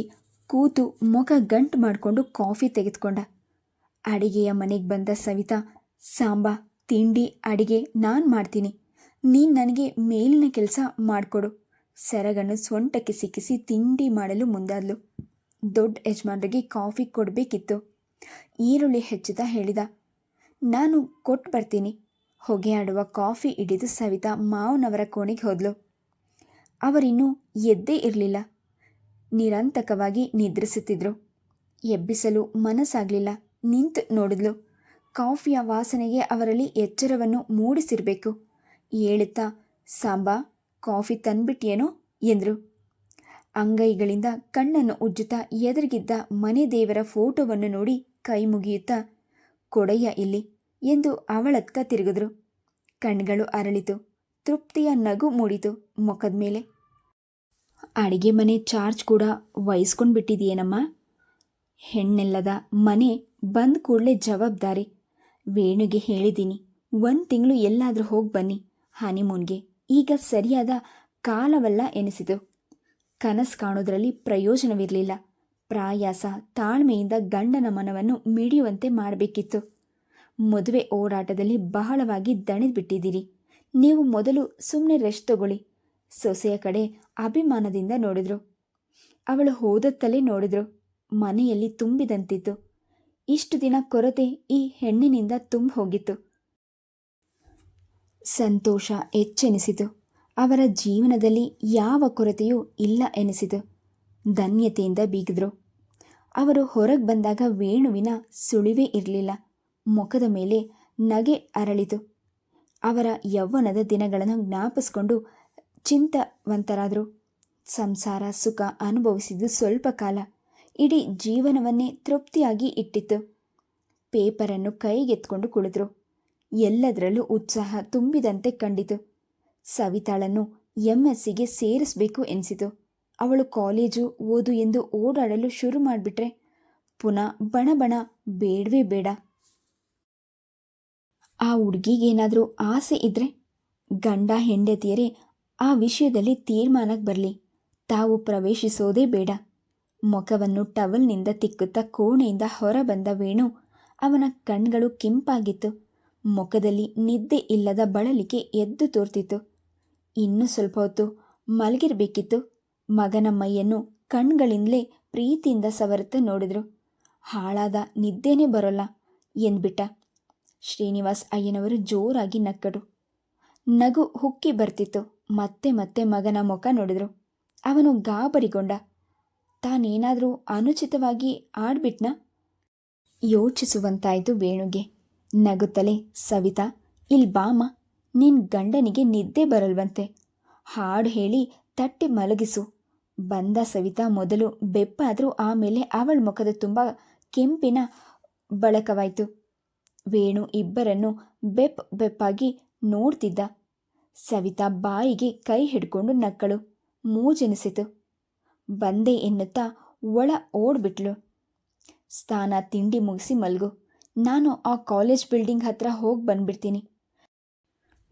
ಕೂತು ಮುಖ ಗಂಟು ಮಾಡಿಕೊಂಡು ಕಾಫಿ ತೆಗೆದುಕೊಂಡ. ಅಡಿಗೆಯ ಮನೆಗೆ ಬಂದ ಸವಿತಾ, ಸಾಂಬಾ, ತಿಂಡಿ, ಅಡಿಗೆ ನಾನು ಮಾಡ್ತೀನಿ, ನೀನು ನನಗೆ ಮೇಲಿನ ಕೆಲಸ ಮಾಡಿಕೊಡು. ಸೆರಗನ್ನು ಸೊಂಟಕ್ಕೆ ಸಿಕ್ಕಿಸಿ ತಿಂಡಿ ಮಾಡಲು ಮುಂದಾದ್ಲು. ದೊಡ್ಡ ಯಜಮಾನರಿಗೆ ಕಾಫಿ ಕೊಡಬೇಕಿತ್ತು. ಈರುಳ್ಳಿ ಹೆಚ್ಚುತ್ತಾ ಹೇಳಿದ, ನಾನು ಕೊಟ್ಟು ಬರ್ತೀನಿ. ಹೊಗೆ ಆಡುವ ಕಾಫಿ ಹಿಡಿದು ಸವಿತಾ ಮಾವನವರ ಕೋಣೆಗೆ ಹೋದ್ಲು. ಅವರಿನ್ನೂ ಎದ್ದೇ ಇರಲಿಲ್ಲ. ನಿರಂತಕವಾಗಿ ನಿದ್ರಿಸುತ್ತಿದ್ದರು. ಎಬ್ಬಿಸಲು ಮನಸ್ಸಾಗಲಿಲ್ಲ. ನಿಂತು ನೋಡಿದ್ಲು. ಕಾಫಿಯ ವಾಸನೆಗೆ ಅವರಲ್ಲಿ ಎಚ್ಚರವನ್ನು ಮೂಡಿಸಿರಬೇಕು. ಹೇಳುತ್ತಾ, ಸಾಂಬಾ, ಕಾಫಿ ತಂದ್ಬಿಟ್ಟಿಯೇನೋ ಎಂದರು. ಅಂಗೈಗಳಿಂದ ಕಣ್ಣನ್ನು ಉಜ್ಜುತ್ತಾ ಎದುರಿಗಿದ್ದ ಮನೆ ದೇವರ ಫೋಟೋವನ್ನು ನೋಡಿ ಕೈ ಮುಗಿಯುತ್ತಾ, ಕೊಡೆಯ ಇಲ್ಲಿ ಎಂದು ಅವಳತ್ತ ತಿರುಗಿದ್ರು. ಕಣ್ಗಳು ಅರಳಿತು. ತೃಪ್ತಿಯ ನಗು ಮೂಡಿತು ಮುಖದ ಮೇಲೆ. ಅಡಿಗೆ ಮನೆ ಚಾರ್ಜ್ ಕೂಡ ವಹಿಸ್ಕೊಂಡ್ಬಿಟ್ಟಿದೆಯೇನಮ್ಮ? ಹೆಣ್ಣೆಲ್ಲದ ಮನೆ ಬಂದ ಕೂಡಲೇ ಜವಾಬ್ದಾರಿ. ವೇಣುಗೆ ಹೇಳಿದ್ದೀನಿ, 1 ತಿಂಗಳು ಎಲ್ಲಾದರೂ ಹೋಗಿ ಬನ್ನಿ ಹನಿಮೂನ್ಗೆ. ಈಗ ಸರಿಯಾದ ಕಾಲವಲ್ಲ ಎನಿಸಿತು. ಕನಸು ಕಾಣೋದ್ರಲ್ಲಿ ಪ್ರಯೋಜನವಿರಲಿಲ್ಲ. ಪ್ರಾಯಾಸ ತಾಳ್ಮೆಯಿಂದ ಗಂಡನ ಮನವನ್ನು ಮಿಡಿಯುವಂತೆ ಮಾಡಬೇಕಿತ್ತು. ಮದುವೆ ಓಡಾಟದಲ್ಲಿ ಬಹಳವಾಗಿ ದಣಿದ್ಬಿಟ್ಟಿದ್ದೀರಿ. ನೀವು ಮೊದಲು ಸುಮ್ಮನೆ ರೆಸ್ಟ್ ತಗೊಳ್ಳಿ. ಸೊಸೆಯ ಕಡೆ ಅಭಿಮಾನದಿಂದ ನೋಡಿದ್ರು. ಅವಳು ಹೋದತ್ತಲೇ ನೋಡಿದ್ರು. ಮನೆಯಲ್ಲಿ ತುಂಬಿದಂತಿತ್ತು. ಇಷ್ಟು ದಿನ ಕೊರತೆ ಈ ಹೆಣ್ಣಿನಿಂದ ತುಂಬ ಹೋಗಿತ್ತು. ಸಂತೋಷ ಹೆಚ್ಚೆನಿಸಿತು. ಅವರ ಜೀವನದಲ್ಲಿ ಯಾವ ಕೊರತೆಯೂ ಇಲ್ಲ ಎನಿಸಿತು. ಧನ್ಯತೆಯಿಂದ ಬೀಗಿದ್ರು. ಅವರು ಹೊರಗೆ ಬಂದಾಗ ವೇಣುವಿನ ಸುಳಿವೇ ಇರಲಿಲ್ಲ. ಮುಖದ ಮೇಲೆ ನಗೆ ಅರಳಿತು. ಅವರ ಯೌವನದ ದಿನಗಳನ್ನು ಜ್ಞಾಪಿಸ್ಕೊಂಡು ಚಿಂತವಂತರಾದರು. ಸಂಸಾರ ಸುಖ ಅನುಭವಿಸಿದ್ದು ಸ್ವಲ್ಪ ಕಾಲ. ಇಡೀ ಜೀವನವನ್ನೇ ತೃಪ್ತಿಯಾಗಿ ಇಟ್ಟಿತ್ತು. ಪೇಪರನ್ನು ಕೈಗೆತ್ಕೊಂಡು ಕುಳಿತರು. ಎಲ್ಲದರಲ್ಲೂ ಉತ್ಸಾಹ ತುಂಬಿದಂತೆ ಕಂಡಿತು. ಸವಿತಾಳನ್ನು MScಗೆ ಸೇರಿಸಬೇಕು ಎನಿಸಿತು. ಅವಳು ಕಾಲೇಜು ಓದು ಎಂದು ಓಡಾಡಲು ಶುರು ಮಾಡಿಬಿಟ್ರೆ ಪುನಃ ಬಣ ಬೇಡವೇ ಬೇಡ. ಆ ಹುಡುಗಿಗೇನಾದರೂ ಆಸೆ ಇದ್ದರೆ ಗಂಡ ಹೆಂಡತಿಯರೇ ಆ ವಿಷಯದಲ್ಲಿ ತೀರ್ಮಾನಕ್ಕೆ ಬರಲಿ. ತಾವು ಪ್ರವೇಶಿಸೋದೇ ಬೇಡ. ಮುಖವನ್ನು ಟವಲ್ನಿಂದ ತಿಕ್ಕುತ್ತಾ ಕೋಣೆಯಿಂದ ಹೊರ ಬಂದ ವೇಣು. ಅವನ ಕಣ್ಗಳು ಕೆಂಪಾಗಿತ್ತು. ಮುಖದಲ್ಲಿ ನಿದ್ದೆ ಇಲ್ಲದ ಬಳಲಿಕೆ ಎದ್ದು ತೋರ್ತಿತ್ತು. ಇನ್ನೂ ಸ್ವಲ್ಪ ಹೊತ್ತು ಮಲಗಿರಬೇಕಿತ್ತು. ಮಗನ ಮೈಯನ್ನು ಕಣ್ಗಳಿಂದಲೇ ಪ್ರೀತಿಯಿಂದ ಸವರುತ್ತಾ ನೋಡಿದ್ರು. ಹಾಳಾದ ನಿದ್ದೆನೇ ಬರೋಲ್ಲ ಎಂದ್ಬಿಟ್ಟ. ಶ್ರೀನಿವಾಸ್ ಅಯ್ಯನವರು ಜೋರಾಗಿ ನಕ್ಕರು. ನಗು ಹುಕ್ಕಿ ಬರ್ತಿತ್ತು. ಮತ್ತೆ ಮತ್ತೆ ಮಗನ ಮುಖ ನೋಡಿದ್ರು. ಅವನು ಗಾಬರಿಗೊಂಡ. ತಾನೇನಾದರೂ ಅನುಚಿತವಾಗಿ ಆಡ್ಬಿಟ್ನ ಯೋಚಿಸುವಂತಾಯಿತು ವೇಣುಗೆ. ನಗುತ್ತಲೇ, ಸವಿತಾ, ಇಲ್ಲಿ ಬಾಮ, ನಿನ್ನ ಗಂಡನಿಗೆ ನಿದ್ದೆ ಬರಲ್ವಂತೆ. ಹಾಡು ಹೇಳಿ ತಟ್ಟಿ ಮಲಗಿಸು. ಬಂದ ಸವಿತಾ ಮೊದಲು ಬೆಪ್ಪಾದರೂ ಆಮೇಲೆ ಅವಳ ಮುಖದ ತುಂಬ ಕೆಂಪಿನ ಬಳಕವಾಯಿತು. ವೇಣು ಇಬ್ಬರನ್ನು ಬೆಪ್ಪಾಗಿ ನೋಡ್ತಿದ್ದ. ಸವಿತಾ ಬಾಯಿಗೆ ಕೈ ಹಿಡ್ಕೊಂಡು ನಕ್ಕಳು. ಮೂಜೆನಿಸಿತು. ಬಂದೆ ಎನ್ನುತ್ತಾ ಒಳ ಓಡ್ಬಿಟ್ಲು. ಸ್ನಾನ ತಿಂಡಿ ಮುಗಿಸಿ ಮಲ್ಗು. ನಾನು ಆ ಕಾಲೇಜ್ ಬಿಲ್ಡಿಂಗ್ ಹತ್ರ ಹೋಗಿ ಬಂದ್ಬಿಡ್ತೀನಿ.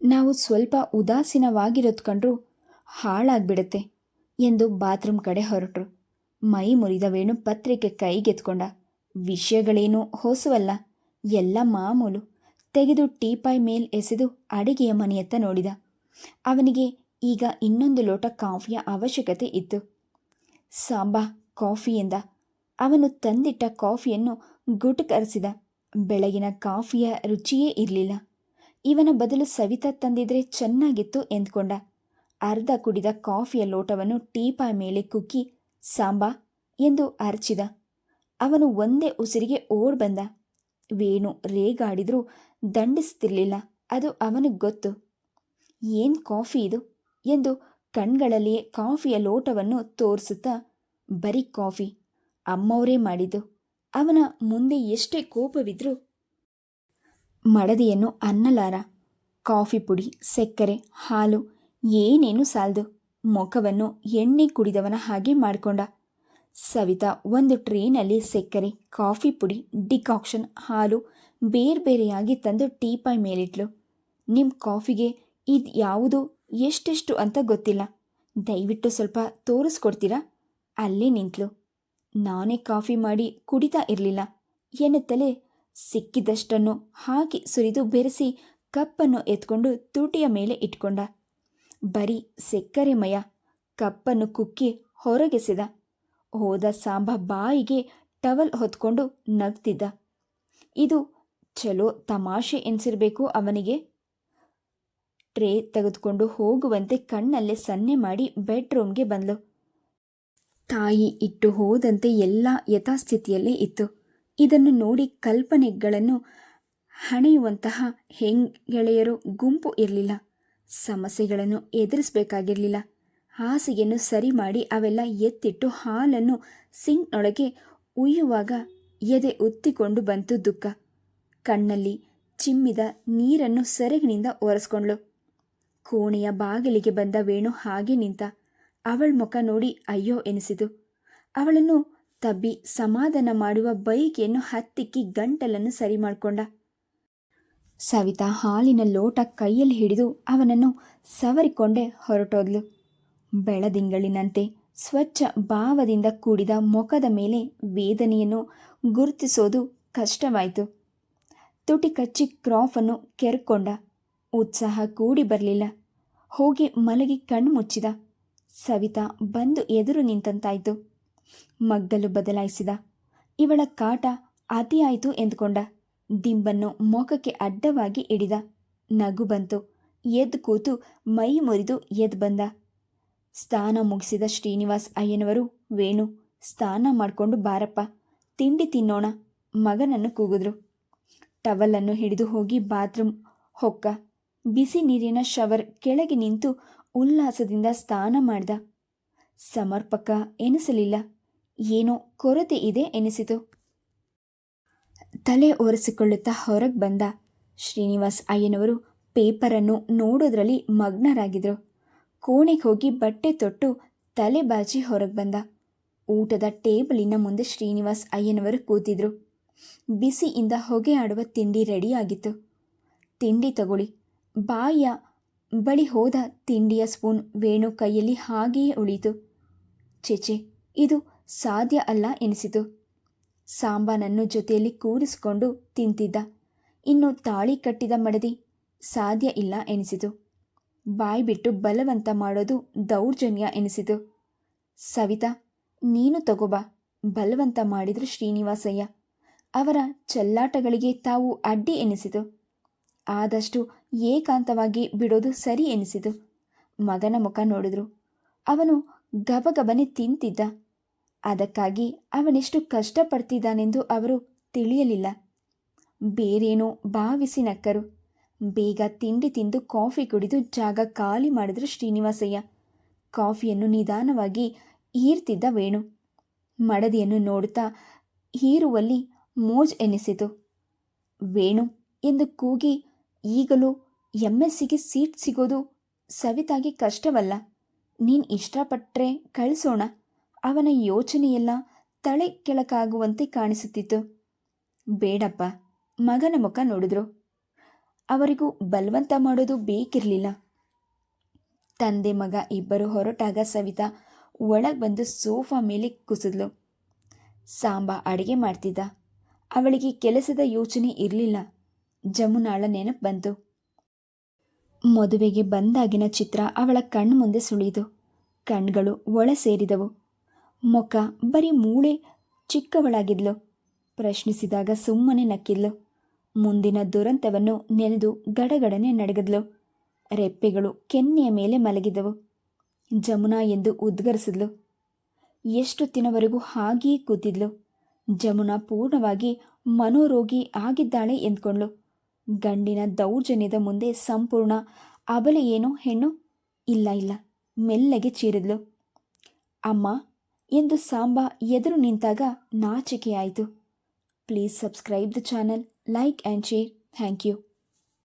ನಾವು ಸ್ವಲ್ಪ ಉದಾಸೀನವಾಗಿರೋದು ಕಂಡ್ರೂ ಹಾಳಾಗ್ಬಿಡುತ್ತೆ ಎಂದು ಬಾತ್ರೂಮ್ ಕಡೆ ಹೊರಟರು. ಮೈ ಮುರಿದ ವೇಣು ಪತ್ರಿಕೆ ಕೈಗೆತ್ಕೊಂಡ. ವಿಷಯಗಳೇನೂ ಹೊಸವಲ್ಲ, ಎಲ್ಲ ಮಾಮೂಲು. ತೆಗೆದು ಟೀಪಾಯ್ ಮೇಲ್ ಎಸೆದು ಅಡಿಗೆಯ ಮನೆಯತ್ತ ನೋಡಿದ. ಅವನಿಗೆ ಈಗ ಇನ್ನೊಂದು ಲೋಟ ಕಾಫಿಯ ಅವಶ್ಯಕತೆ ಇತ್ತು. ಸಾಂಬಾ, ಕಾಫಿ ಎಂದ. ಅವನು ತಂದಿಟ್ಟ ಕಾಫಿಯನ್ನು ಗುಟುಕರಿಸಿದ. ಬೆಳಗಿನ ಕಾಫಿಯ ರುಚಿಯೇ ಇರಲಿಲ್ಲ. ಇವನ ಬದಲು ಸವಿತಾ ತಂದಿದ್ರೆ ಚೆನ್ನಾಗಿತ್ತು ಎಂದ್ಕೊಂಡ. ಅರ್ಧ ಕುಡಿದ ಕಾಫಿಯ ಲೋಟವನ್ನು ಟೀಪಾಯ್ ಮೇಲೆ ಕುಕ್ಕಿ, ಸಾಂಬಾ ಎಂದು ಅರಚಿದ. ಅವನು ಒಂದೇ ಉಸಿರಿಗೆ ಓಡ್ ಬಂದ. ವೇಣು ರೇಗಾಡಿದ್ರೂ ದಂಡಿಸ್ತಿರ್ಲಿಲ್ಲ. ಅದು ಅವನಿಗೆ ಗೊತ್ತು. ಏನು ಕಾಫಿ ಇದು ಎಂದು ಕಣ್ಗಳಲ್ಲಿಯೇ ಕಾಫಿಯ ಲೋಟವನ್ನು ತೋರಿಸುತ್ತಾ, ಬರೀ ಕಾಫಿ, ಅಮ್ಮವರೇ ಮಾಡಿದ್ದು. ಅವನ ಮುಂದೆ ಎಷ್ಟೇ ಕೋಪವಿದ್ರೂ ಮಡದಿಯನ್ನು ಅನ್ನಲಾರ. ಕಾಫಿ ಪುಡಿ, ಸಕ್ಕರೆ, ಹಾಲು ಏನೇನು ಸಾಲದು. ಮುಖವನ್ನು ಎಣ್ಣೆ ಕುಡಿದವನ ಹಾಗೆ ಮಾಡಿಕೊಂಡ. ಸವಿತಾ ಒಂದು ಟ್ರೇನಲ್ಲಿ ಸಕ್ಕರೆ, ಕಾಫಿ ಪುಡಿ, ಡಿಕಾಕ್ಷನ್, ಹಾಲು ಬೇರೆಯಾಗಿ ತಂದು ಟೀಪಾಯ್ ಮೇಲಿಟ್ಲು. ನಿಮ್ಮ ಕಾಫಿಗೆ ಇದು ಯಾವುದು ಎಷ್ಟೆಷ್ಟು ಅಂತ ಗೊತ್ತಿಲ್ಲ. ದಯವಿಟ್ಟು ಸ್ವಲ್ಪ ತೋರಿಸ್ಕೊಡ್ತೀರಾ? ಅಲ್ಲೇ ನಿಂತಳು. ನಾನೇ ಕಾಫಿ ಮಾಡಿ ಕುಡಿತಾ ಇರಲಿಲ್ಲ ಎನ್ನುತ್ತಲೇ ಸಿಕ್ಕಿದಷ್ಟನ್ನು ಹಾಕಿ ಸುರಿದು ಬೆರೆಸಿ ಕಪ್ಪನ್ನು ಎತ್ಕೊಂಡು ತುಟಿಯ ಮೇಲೆ ಇಟ್ಕೊಂಡ. ಬರೀ ಸಕ್ಕರೆಮಯ ಕಪ್ಪನ್ನು ಕುಕ್ಕಿ ಹೊರಗೆಸೆದ. ಹೋದ ಸಾಂಬ ಬಾಯಿಗೆ ಟವಲ್ ಹೊತ್ಕೊಂಡು ನಗ್ತಿದ್ದ. ಇದು ಚಲೋ ತಮಾಷೆ ಎನ್ಸಿರ್ಬೇಕು ಅವನಿಗೆ. ಟ್ರೇ ತೆಗೆದುಕೊಂಡು ಹೋಗುವಂತೆ ಕಣ್ಣಲ್ಲೇ ಸನ್ನೆ ಮಾಡಿ ಬೆಡ್ರೂಮ್ಗೆ ಬಂದ್ಲು. ತಾಯಿ ಇಟ್ಟು ಹೋದಂತೆ ಎಲ್ಲ ಯಥಾಸ್ಥಿತಿಯಲ್ಲೇ ಇತ್ತು. ಇದನ್ನು ನೋಡಿ ಕಲ್ಪನೆಗಳನ್ನು ಹಣೆಯುವಂತಹ ಹೆಂಗೆಳೆಯರು ಗುಂಪು ಇರಲಿಲ್ಲ. ಸಮಸ್ಯೆಗಳನ್ನು ಎದುರಿಸಬೇಕಾಗಿರಲಿಲ್ಲ. ಹಾಸಿಗೆಯನ್ನು ಸರಿ ಮಾಡಿ ಅವೆಲ್ಲ ಎತ್ತಿಟ್ಟು ಹಾಲನ್ನು ಸಿಂಕ್ನೊಳಗೆ ಉಯ್ಯುವಾಗ ಎದೆ ಉತ್ತಿಕೊಂಡು ಬಂತು ದುಃಖ. ಕಣ್ಣಲ್ಲಿ ಚಿಮ್ಮಿದ ನೀರನ್ನು ಸೆರಗಿನಿಂದ ಒರೆಸ್ಕೊಂಡ್ಳು. ಕೋಣೆಯ ಬಾಗಿಲಿಗೆ ಬಂದ ವೇಣು ಹಾಗೆ ನಿಂತ. ಅವಳ ಮುಖ ನೋಡಿ ಅಯ್ಯೋ ಎನಿಸಿತು. ಅವಳನ್ನು ತಬ್ಬಿ ಸಮಾಧಾನ ಮಾಡುವ ಬೈಕಿಯನ್ನು ಹತ್ತಿಕ್ಕಿ ಗಂಟಲನ್ನು ಸರಿ ಮಾಡಿಕೊಂಡ. ಸವಿತಾ ಹಾಲಿನ ಲೋಟ ಕೈಯಲ್ಲಿ ಹಿಡಿದು ಅವನನ್ನು ಸವರಿಕೊಂಡೇ ಹೊರಟೋದ್ಲು. ಬೆಳದಿಂಗಳಿನಂತೆ ಸ್ವಚ್ಛ ಭಾವದಿಂದ ಕೂಡಿದ ಮುಖದ ಮೇಲೆ ವೇದನೆಯನ್ನು ಗುರುತಿಸೋದು ಕಷ್ಟವಾಯಿತು. ತುಟಿ ಕಚ್ಚಿ ಕ್ರಾಫನ್ನು ಕೆರ್ಕೊಂಡ. ಉತ್ಸಾಹ ಕೂಡಿ ಬರಲಿಲ್ಲ. ಹೋಗಿ ಮಲಗಿ ಕಣ್ಣು ಮುಚ್ಚಿದ. ಸವಿತಾ ಬಂದು ಎದುರು ನಿಂತಂತಾಯಿತು. ಮಗ್ಗಲು ಬದಲಾಯಿಸಿದ. ಇವಳ ಕಾಟ ಅತಿಯಾಯಿತು ಎಂದುಕೊಂಡ. ದಿಂಬನ್ನು ಮುಖಕ್ಕೆ ಅಡ್ಡವಾಗಿ ಹಿಡಿದ. ನಗು ಬಂತು. ಎದ್ದು ಕೂತು ಮೈ ಮುರಿದು ಎದ್ದು ಬಂದ. ಸ್ನಾನ ಮುಗಿಸಿದ ಶ್ರೀನಿವಾಸ್ ಅಯ್ಯನವರು, ವೇಣು ಸ್ನಾನ ಮಾಡಿಕೊಂಡು ಬಾರಪ್ಪ, ತಿಂಡಿ ತಿನ್ನೋಣ, ಮಗನನ್ನು ಕೂಗಿದ್ರು. ಟವಲನ್ನು ಹಿಡಿದು ಹೋಗಿ ಬಾತ್ರೂಮ್ ಹೊಕ್ಕ. ಬಿಸಿ ನೀರಿನ ಶವರ್ ಕೆಳಗೆ ನಿಂತು ಉಲ್ಲಾಸದಿಂದ ಸ್ನಾನ ಮಾಡಿದ. ಸಮರ್ಪಕ ಎನಿಸಲಿಲ್ಲ. ಏನೋ ಕೊರತೆ ಇದೆ ಎನಿಸಿತು. ತಲೆ ಒರೆಸಿಕೊಳ್ಳುತ್ತಾ ಹೊರಗೆ ಬಂದ. ಶ್ರೀನಿವಾಸ್ ಅಯ್ಯನವರು ಪೇಪರನ್ನು ನೋಡೋದ್ರಲ್ಲಿ ಮಗ್ನರಾಗಿದ್ದರು. ಕೋಣೆಗೆ ಹೋಗಿ ಬಟ್ಟೆ ತೊಟ್ಟು ತಲೆ ಬಾಚಿ ಹೊರಗೆ ಬಂದ. ಊಟದ ಟೇಬಲಿನ ಮುಂದೆ ಶ್ರೀನಿವಾಸ್ ಅಯ್ಯನವರು ಕೂತಿದ್ರು. ಬಿಸಿಯಿಂದ ಹೊಗೆ ಆಡುವ ತಿಂಡಿ ರೆಡಿಯಾಗಿತ್ತು. ತಿಂಡಿ ತಗೊಳ್ಳಿ. ಬಾಯಿಯ ಬಳಿ ಹೋದ ತಿಂಡಿಯ ಸ್ಪೂನ್ ವೇಣು ಕೈಯಲ್ಲಿ ಹಾಗೆಯೇ ಉಳಿಯಿತು. ಚೆಚೆ, ಇದು ಸಾಧ್ಯ ಅಲ್ಲ ಎನಿಸಿತು. ಸಾಂಬಾನನ್ನು ಜೊತೆಯಲ್ಲಿ ಕೂರಿಸಿಕೊಂಡು ತಿಂತಿದ್ದ. ಇನ್ನು ತಾಳಿ ಕಟ್ಟಿದ ಮಡದಿ, ಸಾಧ್ಯ ಇಲ್ಲ ಎನಿಸಿತು. ಬಾಯಿ ಬಿಟ್ಟು ಬಲವಂತ ಮಾಡೋದು ದೌರ್ಜನ್ಯ ಎನಿಸಿತು. ಸವಿತಾ, ನೀನು ತಗೋಬಾ, ಬಲವಂತ ಮಾಡಿದ್ರು ಶ್ರೀನಿವಾಸಯ್ಯ. ಅವರ ಚೆಲ್ಲಾಟಗಳಿಗೆ ತಾವು ಅಡ್ಡಿ ಎನಿಸಿತು. ಆದಷ್ಟು ಏಕಾಂತವಾಗಿ ಬಿಡೋದು ಸರಿ ಎನಿಸಿತು. ಮಗನ ಮುಖ ನೋಡಿದ್ರು. ಅವನು ಗಬಗಬನೆ ತಿಂತಿದ್ದ. ಅದಕ್ಕಾಗಿ ಅವನೆಷ್ಟು ಕಷ್ಟಪಡ್ತಿದ್ದಾನೆಂದು ಅವರು ತಿಳಿಯಲಿಲ್ಲ. ಬೇರೇನೋ ಭಾವಿಸಿ ನಕ್ಕರು. ಬೇಗ ತಿಂಡಿ ತಿಂದು ಕಾಫಿ ಕುಡಿದು ಜಾಗ ಖಾಲಿ ಮಾಡಿದ್ರು ಶ್ರೀನಿವಾಸಯ್ಯ. ಕಾಫಿಯನ್ನು ನಿಧಾನವಾಗಿ ಹೀರ್ತಿದ್ದ ವೇಣು. ಮಡದಿಯನ್ನು ನೋಡುತ್ತಾ ಹೀರುವಲ್ಲಿ ಮೋಜ್ ಎನಿಸಿತು. ವೇಣು ಎಂದು ಕೂಗಿ, ಈಗಲೂ MSCಗೆ ಸೀಟ್ ಸಿಗೋದು ಸವಿತಾಗಿ ಕಷ್ಟವಲ್ಲ. ನೀನು ಇಷ್ಟಪಟ್ಟರೆ ಕಳಿಸೋಣ. ಅವನ ಯೋಚನೆಯೆಲ್ಲ ತಲೆ ಕೆಳಕಾಗುವಂತೆ ಕಾಣಿಸುತ್ತಿತ್ತು. ಬೇಡಪ್ಪ, ಮಗನ ಮುಖ ನೋಡಿದ್ರು. ಅವರಿಗೂ ಬಲವಂತ ಮಾಡೋದು ಬೇಕಿರಲಿಲ್ಲ. ತಂದೆ ಮಗ ಇಬ್ಬರು ಹೊರಟಾಗ ಸವಿತಾ ಒಳಗೆ ಬಂದು ಸೋಫಾ ಮೇಲೆ ಕುಸಿದ್ಲು. ಸಾಂಬ ಅಡುಗೆ ಮಾಡ್ತಿದ್ದ. ಅವಳಿಗೆ ಕೆಲಸದ ಯೋಚನೆ ಇರಲಿಲ್ಲ. ಜಮುನಾಳ ನೆನಪು ಬಂತು. ಮದುವೆಗೆ ಬಂದಾಗಿನ ಚಿತ್ರ ಅವಳ ಕಣ್ಣು ಮುಂದೆ ಸುಳಿಯಿತು. ಕಣ್ಗಳು ಒಳ ಸೇರಿದವು. ಮುಖ ಬರೀ ಮೂಳೆ ಚಿಕ್ಕವಳಾಗಿದ್ಲು. ಪ್ರಶ್ನಿಸಿದಾಗ ಸುಮ್ಮನೆ ನಕ್ಕಿದ್ಲು. ಮುಂದಿನ ದುರಂತವನ್ನು ನೆನೆದು ಗಡಗಡನೆ ನಡಗದ್ಲು. ರೆಪ್ಪೆಗಳು ಕೆನ್ನೆಯ ಮೇಲೆ ಮಲಗಿದವು. ಜಮುನಾ ಎಂದು ಉದ್ಗರಿಸಿದ್ಲು. ಎಷ್ಟೊತ್ತಿನವರೆಗೂ ಹಾಗೆಯೇ ಕೂತಿದ್ಲು. ಜಮುನಾ ಪೂರ್ಣವಾಗಿ ಮನೋರೋಗಿ ಆಗಿದ್ದಾಳೆ ಎಂದ್ಕೊಂಡ್ಳು. ಗಂಡಿನ ದೌರ್ಜನ್ಯದ ಮುಂದೆ ಸಂಪೂರ್ಣ ಅಬಲೆಯೇನೋ ಹೆಣ್ಣು. ಇಲ್ಲ, ಮೆಲ್ಲಗೆ ಚೀರಿದ್ಲು. ಅಮ್ಮ ಎಂದು ಸಾಂಬ ಎದುರು ನಿಂತಾಗ ನಾಚಿಕೆಯಾಯಿತು. Please subscribe the channel, like and share. Thank you.